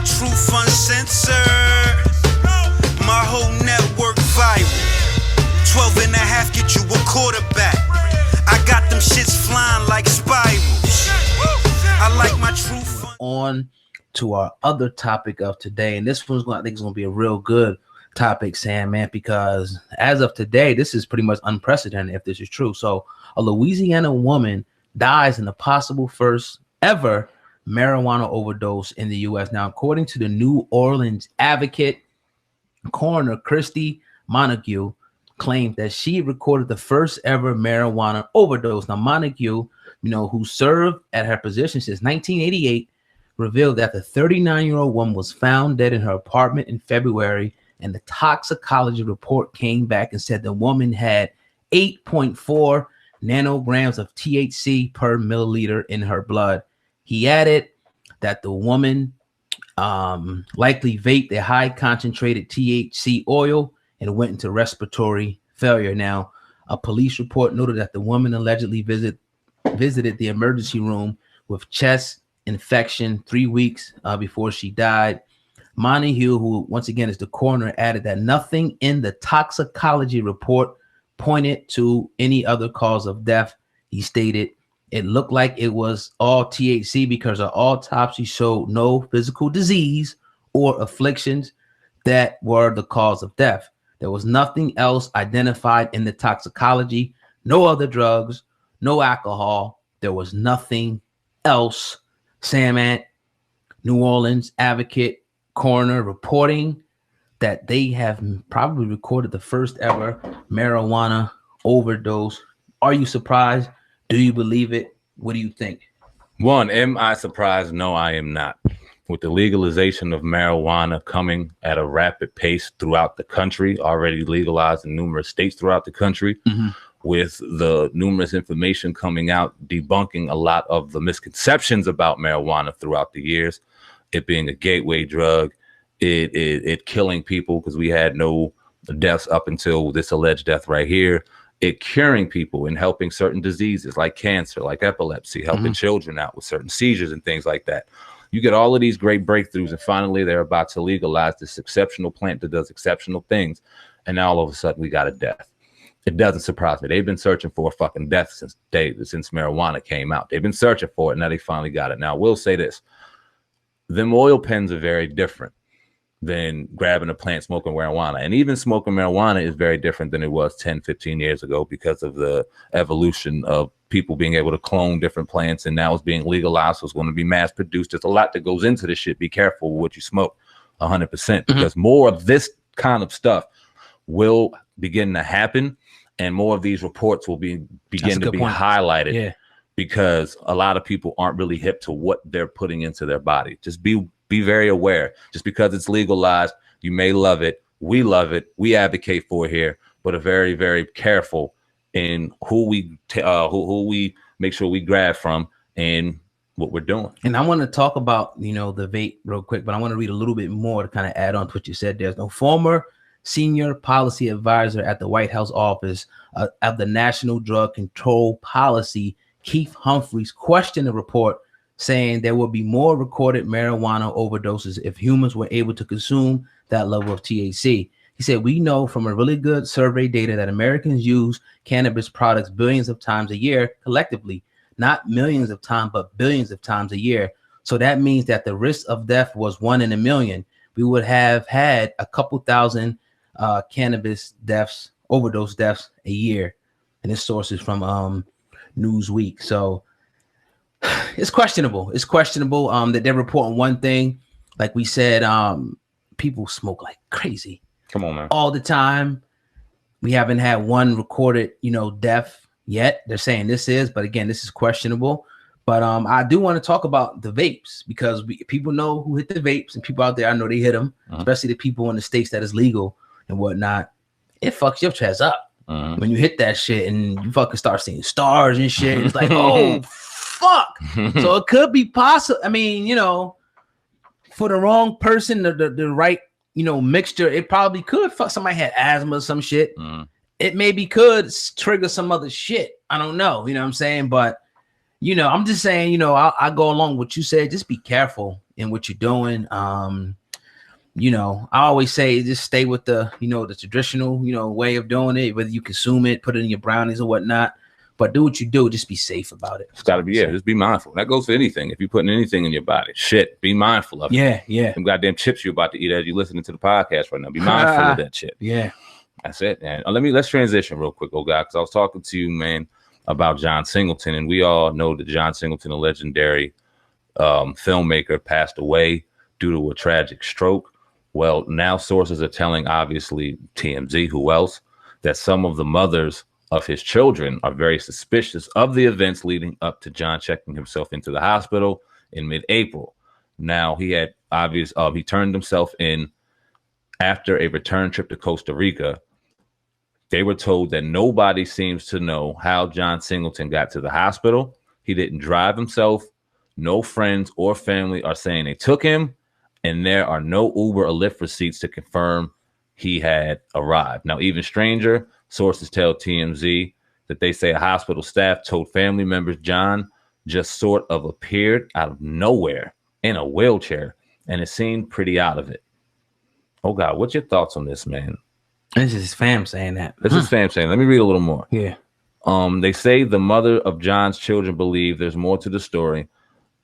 truth uncensored. My whole network viral. 12 and a half get you a quarterback. I got them shits flying like spirals. I like my truth. On to our other topic of today, and this one's I think is going to be a real good topic, Sam, man, because as of today, this is pretty much unprecedented if this is true. So a Louisiana woman dies in a possible first ever marijuana overdose in the U.S. Now, according to the New Orleans Advocate, Coroner Christy Montegut claimed that she recorded the first ever marijuana overdose. Now, Montegut, who served at her position since 1988, revealed that the 39-year-old woman was found dead in her apartment in February, and the toxicology report came back and said the woman had 8.4 nanograms of THC per milliliter in her blood. He added that the woman likely vaped a high concentrated THC oil and went into respiratory failure. Now, a police report noted that the woman allegedly visited the emergency room with chest infection 3 weeks before she died. Montague, who once again is the coroner, added that nothing in the toxicology report pointed to any other cause of death. He stated it looked like it was all THC because our autopsy showed no physical disease or afflictions that were the cause of death. There was nothing else identified in the toxicology, no other drugs, no alcohol. There was nothing else. Sam at New Orleans Advocate coroner reporting that they have probably recorded the first ever marijuana overdose. Are you surprised? Do you believe it? What do you think? One, am I surprised? No, I am not. With the legalization of marijuana coming at a rapid pace throughout the country, already legalized in numerous states throughout the country, with the numerous information coming out debunking a lot of the misconceptions about marijuana throughout the years, it being a gateway drug, it killing people because we had no deaths up until this alleged death right here, it curing people and helping certain diseases like cancer, like epilepsy, helping children out with certain seizures and things like that. You get all of these great breakthroughs, and finally they're about to legalize this exceptional plant that does exceptional things, and now all of a sudden we got a death. It doesn't surprise me. They've been searching for a fucking death since marijuana came out. They've been searching for it. Now they finally got it. Now, I will say this. Them oil pens are very different than grabbing a plant, smoking marijuana. And even smoking marijuana is very different than it was 10, 15 years ago because of the evolution of people being able to clone different plants. And now it's being legalized. So it's going to be mass produced. There's a lot that goes into this shit. Be careful with what you smoke 100% because more of this kind of stuff will begin to happen. And more of these reports will begin to be highlighted because a lot of people aren't really hip to what they're putting into their body. Just be very aware. Just because it's legalized, you may love it. We love it. We advocate for it here, but are very, very careful in who we make sure we grab from and what we're doing. And I want to talk about, the vape real quick, but I want to read a little bit more to kind of add on to what you said. There's no former senior policy advisor at the White House office of the National Drug Control Policy, Keith Humphreys, questioned the report, saying there will be more recorded marijuana overdoses if humans were able to consume that level of THC. He said, we know from a really good survey data that Americans use cannabis products billions of times a year collectively, not millions of times, but billions of times a year. So that means that the risk of death was 1 in a million. We would have had a couple thousand cannabis deaths, overdose deaths a year. And this source is from Newsweek. So it's questionable. It's questionable that they're reporting one thing. Like we said, people smoke like crazy. Come on, man. All the time. We haven't had one recorded, death yet. They're saying this is, but again, this is questionable. But I do want to talk about the vapes because people know who hit the vapes, and people out there, I know they hit them, especially the people in the states that is legal and whatnot. It fucks your chest up when you hit that shit and you fucking start seeing stars and shit. It's like, oh, fuck. So it could be possible. I mean, for the wrong person, the right, mixture, it probably could fuck. Somebody had asthma or some shit. It maybe could trigger some other shit. I don't know. You know what I'm saying? But, I'm just saying, I go along with what you said. Just be careful in what you're doing. You know, I always say just stay with the, you know, the traditional, you know, way of doing it, whether you consume it, put it in your brownies or whatnot, but do what you do. Just be safe about it. It's got to be, just be mindful. That goes for anything. If you're putting anything in your body, shit, be mindful of it. Yeah. Them goddamn chips you're about to eat as you're listening to the podcast right now. Be mindful of that shit. Yeah. That's it, man. Let's transition real quick, guy, because I was talking to you, man, about John Singleton, and we all know that John Singleton, a legendary filmmaker, passed away due to a tragic stroke. Well, now sources are telling, obviously, TMZ, who else, that some of the mothers of his children are very suspicious of the events leading up to John checking himself into the hospital in mid-April. Now, he had he turned himself in after a return trip to Costa Rica. They were told that nobody seems to know how John Singleton got to the hospital. He didn't drive himself. No friends or family are saying they took him. And there are no Uber or Lyft receipts to confirm he had arrived. Now, even stranger, sources tell TMZ that they say a hospital staff told family members John just sort of appeared out of nowhere in a wheelchair, and it seemed pretty out of it. Oh, God, what's your thoughts on this, man? This is his fam saying that. This is fam saying. Let me read a little more. Yeah. They say the mother of John's children believe there's more to the story,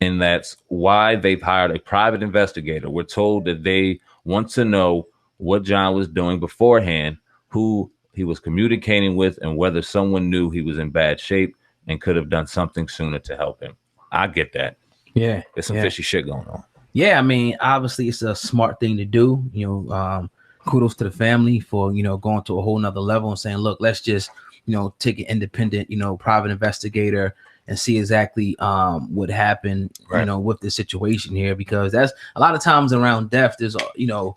and that's why they've hired a private investigator. We're told that they want to know what John was doing beforehand, who he was communicating with, and whether someone knew he was in bad shape and could have done something sooner to help him. I get that. Yeah. There's some fishy shit going on. Yeah, I mean, obviously it's a smart thing to do. You know, kudos to the family for, you know, going to a whole nother level and saying, look, let's just, you know, take an independent, you know, private investigator and see exactly what happened, you know, with the situation here, because that's a lot of times around death. There's, you know,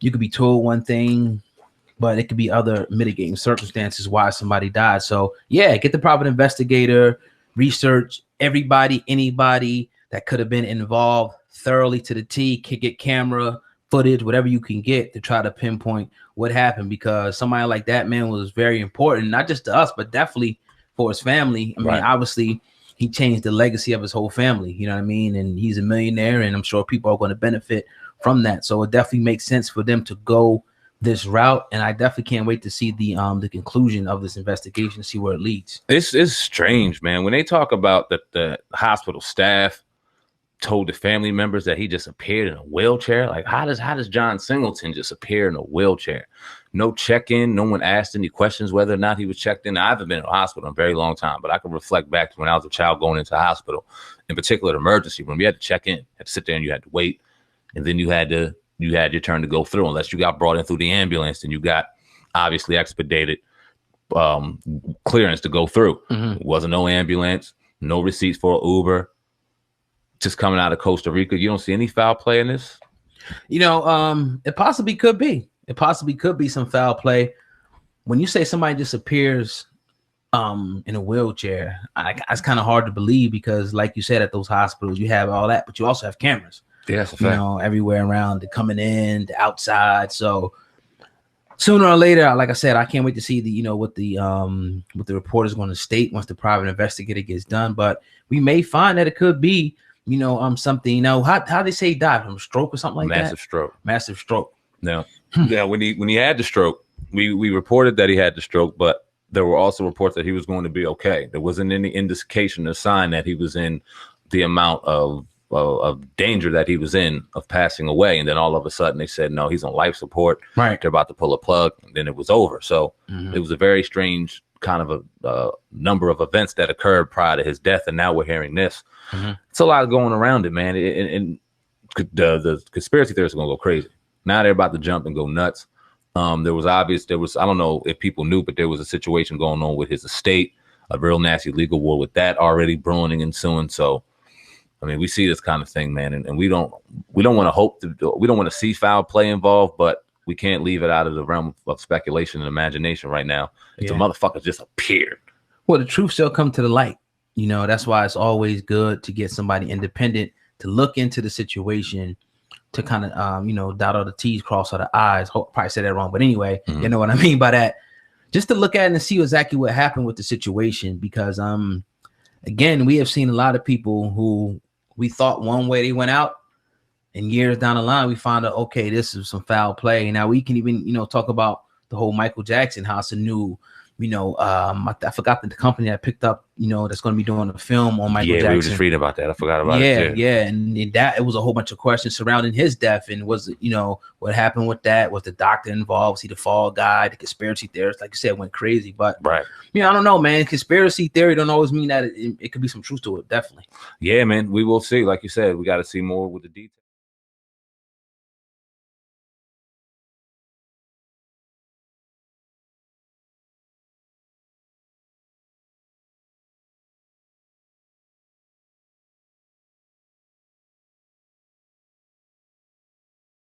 you could be told one thing, but it could be other mitigating circumstances why somebody died. So yeah, get the private investigator, research everybody, anybody that could have been involved thoroughly to the T, get camera footage, whatever you can get to try to pinpoint what happened, because somebody like that, man, was very important, not just to us, but definitely for his family. I mean, obviously he changed the legacy of his whole family, you know what I mean? And he's a millionaire, and I'm sure people are going to benefit from that. So it definitely makes sense for them to go this route. And I definitely can't wait to see the conclusion of this investigation, see where it leads. It's strange, man. When they talk about that the hospital staff told the family members that he just appeared in a wheelchair, like how does John Singleton just appear in a wheelchair? No check-in. No one asked any questions whether or not he was checked in. I haven't been in a hospital in a very long time, but I can reflect back to when I was a child going into a hospital, in particular the emergency room. You had to check in, had to sit there, and you had to wait, and then you had your turn to go through. Unless you got brought in through the ambulance, then you got obviously expedited clearance to go through. It wasn't no ambulance, no receipts for an Uber. Just coming out of Costa Rica, you don't see any foul play in this? You know, it possibly could be. It possibly could be some foul play. When you say somebody just appears in a wheelchair, it's kind of hard to believe, because like you said, at those hospitals, you have all that, but you also have cameras. Yes, you know, everywhere around, the coming in, the outside. So sooner or later, like I said, I can't wait to see the, you know, what the report is going to state once the private investigator gets done. But we may find that it could be, you know, something, you know, how they say he died from a stroke or something like that. Massive stroke. No. Yeah, when he had the stroke, we reported that he had the stroke, but there were also reports that he was going to be okay. There wasn't any indication or sign that he was in the amount of danger that he was in of passing away. And then all of a sudden they said, no, he's on life support. Right. They're about to pull a plug, and then it was over. So it was a very strange kind of a number of events that occurred prior to his death. And now we're hearing this. It's a lot going around it, man. And the conspiracy theorists are going to go crazy. Now they're about to jump and go nuts. I don't know if people knew, but there was a situation going on with his estate, a real nasty legal war with that already brewing and ensuing. So, I mean, we see this kind of thing, man, and we don't want to see foul play involved, but we can't leave it out of the realm of speculation and imagination right now. If the motherfucker just appeared. Well, the truth shall come to the light. You know, that's why it's always good to get somebody independent to look into the situation, to kind of, you know, dot all the T's, cross all the I's. Probably said that wrong, but anyway, you know what I mean by that. Just to look at it and see exactly what happened with the situation, because, again, we have seen a lot of people who we thought one way they went out, And years down the line, we found out, okay, this is some foul play. Now we can even, talk about the whole Michael Jackson house, a new, I forgot the company that picked up, that's going to be doing a film on Michael Jackson. Yeah, we were just reading about that. I forgot about it. Yeah. And that it was a whole bunch of questions surrounding his death. And was, what happened with that? Was the doctor involved? Was he the fall guy? The conspiracy theorists, like you said, went crazy. But right. I don't know, man. Conspiracy theory don't always mean that it could be some truth to it. Definitely. Yeah, man. We will see. Like you said, we got to see more with the details.